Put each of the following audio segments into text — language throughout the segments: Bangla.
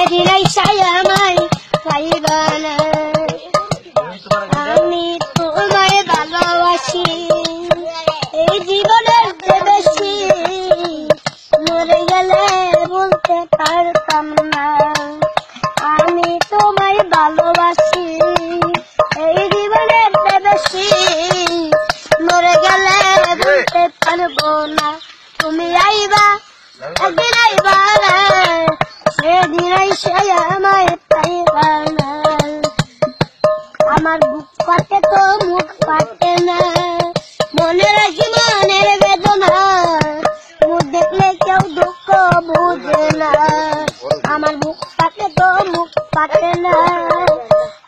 সেদিন আইসাই আমায় পাইবা না আমি তোমায় ভালোবাসি এই জীবনের বেশি মরে গেলে বলতে পারতাম না আমি তোমায় ভালোবাসি এই জীবনের বেশি মরে গেলে বলতে পারবো না তুমি আইবা একদিন আইবা না সেদিন আইসা আমায় পাইবা না আমার বুক পাতে তো মুখ পাতে না মনে রাখি মনের বেদনা মুখ দেখলে কেউ দুঃখ বুঝে না আমার বুক পাতে তো মুখ পাতে না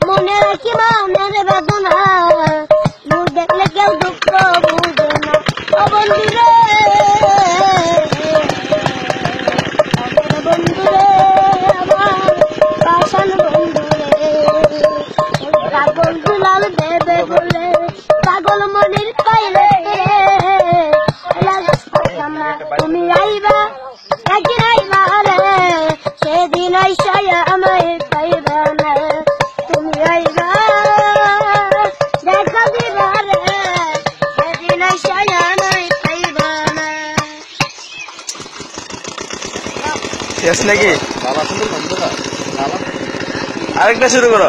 মনে রাখি মনের বেদনা মুখ দেখলে কেউ দুঃখ বুঝে না ও বন্ধুরে বন্ধুরে আমার পাশান বন্ধুরে পাগল দুলাল দেবে বলে পাগল মনির পাইলে তুমি আইবা একদিন আইবা রে সেদিন আইসাই আমায় পাইবা না তুমি আইবা দেখা দিবা রে সেদিন আইসাই আমায় পাইবা না শেষ নাকি আরেকটা শুরু করো